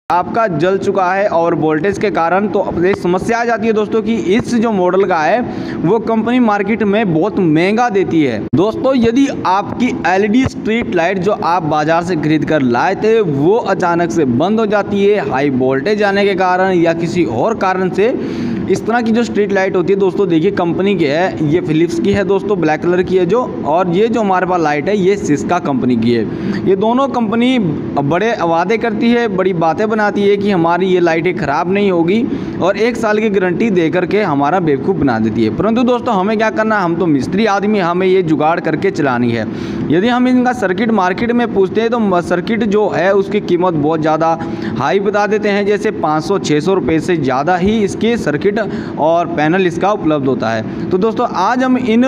आपका जल चुका है और वोल्टेज के कारण तो एक समस्या आ जाती है दोस्तों कि इस जो मॉडल का है वो कंपनी मार्केट में बहुत महंगा देती है। दोस्तों यदि आपकी एलईडी स्ट्रीट लाइट जो आप बाजार से खरीद कर लाए थे वो अचानक से बंद हो जाती है हाई वोल्टेज आने के कारण या किसी और कारण से, इस तरह की जो स्ट्रीट लाइट होती है दोस्तों देखिए कंपनी की है, ये फिलिप्स की है दोस्तों, ब्लैक कलर की है जो, और ये जो हमारे पास लाइट है ये सिस्का कंपनी की है। ये दोनों कंपनी बड़े वादे करती है, बड़ी बातें बनाती है कि हमारी ये लाइटें ख़राब नहीं होगी और 1 साल की गारंटी दे करके हमारा बेवकूफ़ बना देती है। परंतु दोस्तों हमें क्या करना, हम तो मिस्त्री आदमी, हमें ये जुगाड़ करके चलानी है। यदि हम इनका सर्किट मार्केट में पूछते हैं तो सर्किट जो है उसकी कीमत बहुत ज़्यादा हाई बता देते हैं, जैसे 500-600 रुपये से ज़्यादा ही इसके सर्किट और पैनल इसका उपलब्ध होता है। तो दोस्तों आज हम इन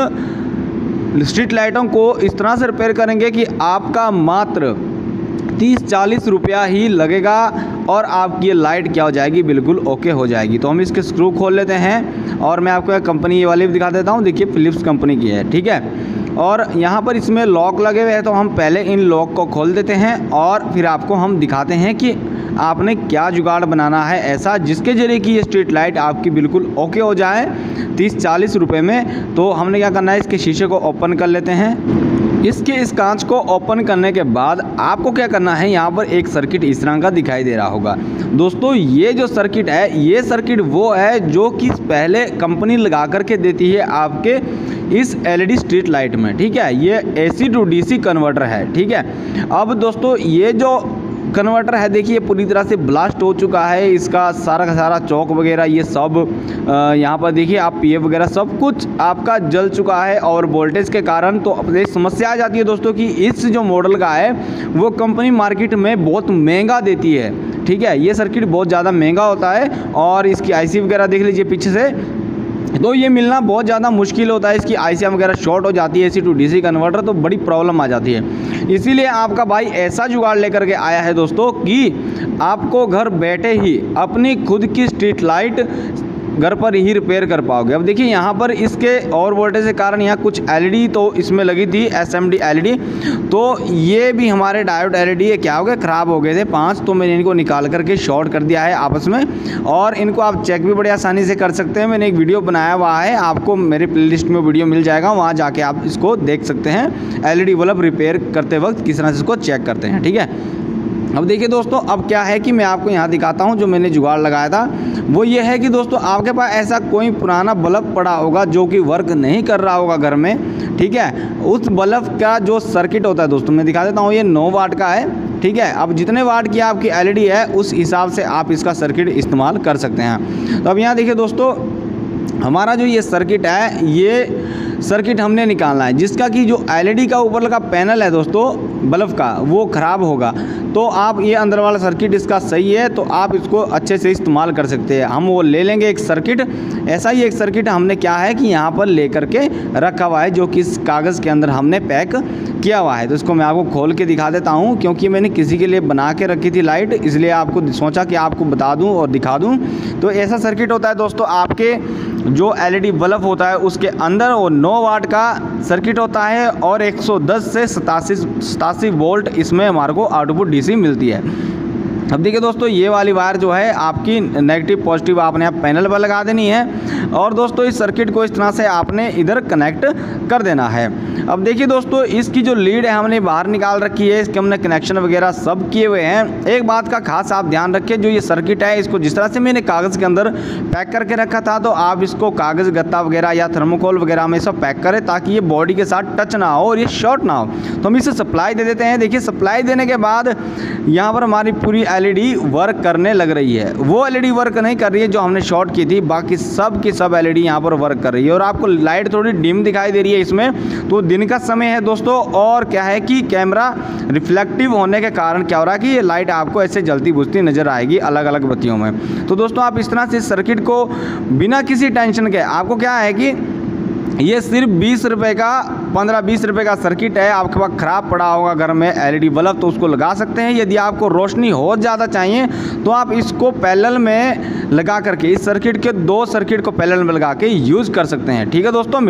स्ट्रीट लाइटों को इस तरह से रिपेयर करेंगे कि आपका मात्र 30-40 रुपया ही लगेगा और आपकी ये लाइट क्या हो जाएगी, बिल्कुल ओके हो जाएगी। तो हम इसके स्क्रू खोल लेते हैं और मैं आपको कंपनी वाली भी दिखा देता हूँ। देखिए फिलिप्स कंपनी की है, ठीक है। और यहाँ पर इसमें लॉक लगे हुए हैं तो हम पहले इन लॉक को खोल देते हैं और फिर आपको हम दिखाते हैं कि आपने क्या जुगाड़ बनाना है ऐसा जिसके जरिए कि ये स्ट्रीट लाइट आपकी बिल्कुल ओके हो जाए 30-40 रुपये में। तो हमने क्या करना है, इसके शीशे को ओपन कर लेते हैं। इस कांच को ओपन करने के बाद आपको क्या करना है, यहाँ पर एक सर्किट इस तरह का दिखाई दे रहा होगा दोस्तों। ये जो सर्किट है ये सर्किट वो है जो कि पहले कंपनी लगा करके देती है आपके इस एलईडी स्ट्रीट लाइट में, ठीक है। ये AC to DC कन्वर्टर है, ठीक है। अब दोस्तों ये जो कन्वर्टर है देखिए पूरी तरह से ब्लास्ट हो चुका है, इसका सारा का सारा चौक वगैरह ये सब यहाँ पर देखिए आप PF वगैरह सब कुछ आपका जल चुका है और वोल्टेज के कारण तो एक समस्या आ जाती है दोस्तों कि इस जो मॉडल का है वो कंपनी मार्केट में बहुत महंगा देती है, ठीक है। ये सर्किट बहुत ज़्यादा महंगा होता है और इसकी IC वगैरह देख लीजिए पीछे से, तो ये मिलना बहुत ज़्यादा मुश्किल होता है। इसकी IC वगैरह शॉर्ट हो जाती है, AC to DC कन्वर्टर, तो बड़ी प्रॉब्लम आ जाती है। इसीलिए आपका भाई ऐसा जुगाड़ लेकर के आया है दोस्तों कि आपको घर बैठे ही अपनी खुद की स्ट्रीट लाइट घर पर ही रिपेयर कर पाओगे। अब देखिए यहाँ पर इसके और वोल्टेज के कारण यहाँ कुछ LED तो इसमें लगी थी SMD LED, तो ये भी हमारे डायोड LED है क्या हो गए, ख़राब हो गए थे 5, तो मैंने इनको निकाल करके शॉर्ट कर दिया है आपस में और इनको आप चेक भी बड़े आसानी से कर सकते हैं। मैंने एक वीडियो बनाया हुआ है, आपको मेरे प्लेलिस्ट में वीडियो मिल जाएगा, वहाँ जाके आप इसको देख सकते हैं LED बल्ब रिपेयर करते वक्त किस तरह से इसको चेक करते हैं, ठीक है। अब देखिए दोस्तों अब क्या है कि मैं आपको यहाँ दिखाता हूँ जो मैंने जुगाड़ लगाया था। वो ये है कि दोस्तों आपके पास ऐसा कोई पुराना बल्ब पड़ा होगा जो कि वर्क नहीं कर रहा होगा घर में, ठीक है। उस बल्ब का जो सर्किट होता है दोस्तों मैं दिखा देता हूँ, ये 9 वाट का है, ठीक है। अब जितने वाट की आपकी LED है उस हिसाब से आप इसका सर्किट इस्तेमाल कर सकते हैं। तो अब यहाँ देखिए दोस्तों हमारा जो ये सर्किट है ये सर्किट हमने निकालना है जिसका कि जो LED का ऊपर लगा पैनल है दोस्तों बल्ब का वो ख़राब होगा, तो आप ये अंदर वाला सर्किट इसका सही है तो आप इसको अच्छे से इस्तेमाल कर सकते हैं। हम वो ले लेंगे एक सर्किट, ऐसा ही एक सर्किट हमने क्या है कि यहाँ पर ले करके रखा हुआ है जो कि इस कागज़ के अंदर हमने पैक किया हुआ है। तो इसको मैं आपको खोल के दिखा देता हूँ क्योंकि मैंने किसी के लिए बना के रखी थी लाइट, इसलिए आपको सोचा कि आपको बता दूँ और दिखा दूँ। तो ऐसा सर्किट होता है दोस्तों, आपके जो LED बल्ब होता है उसके अंदर वो 9 वाट का सर्किट होता है और 110 से 87 वोल्ट इसमें हमारे को आउटपुट DC मिलती है। अब देखिए दोस्तों ये वाली वायर जो है आपकी नेगेटिव पॉजिटिव आपने आप पैनल पर लगा देनी है और दोस्तों इस सर्किट को इस तरह से आपने इधर कनेक्ट कर देना है। अब देखिए दोस्तों इसकी जो लीड है हमने बाहर निकाल रखी है, इसके हमने कनेक्शन वगैरह सब किए हुए हैं। एक बात का खास आप ध्यान रखिए, जो ये सर्किट है इसको जिस तरह से मैंने कागज़ के अंदर पैक करके रखा था तो आप इसको कागज़ गत्ता वगैरह या थर्मोकोल वगैरह में सब पैक करें ताकि ये बॉडी के साथ टच ना हो और ये शॉर्ट ना हो। तो हम इसे सप्लाई दे देते हैं। देखिए सप्लाई देने के बाद यहाँ पर हमारी पूरी LED वर्क करने लग रही है। वो LED वर्क नहीं कर रही है जो हमने शॉर्ट की थी, बाकी सब की सब LED यहाँ पर वर्क कर रही है और आपको लाइट थोड़ी डिम दिखाई दे रही है इसमें, तो दिन का समय है दोस्तों और क्या है कि कैमरा रिफ्लेक्टिव होने के कारण क्या हो रहा है कि ये लाइट आपको ऐसे जलती बुझती नज़र आएगी अलग अलग बत्तियों में। तो दोस्तों आप इस तरह से सर्किट को बिना किसी टेंशन के, आपको क्या है कि ये सिर्फ 20 रुपये का 15-20 रुपये का सर्किट है। आपके पास ख़राब पड़ा होगा घर में LED बल्ब तो उसको लगा सकते हैं। यदि आपको रोशनी और ज़्यादा चाहिए तो आप इसको पैरेलल में लगा करके इस सर्किट के 2 सर्किट को पैरेलल में लगा के यूज़ कर सकते हैं, ठीक है दोस्तों।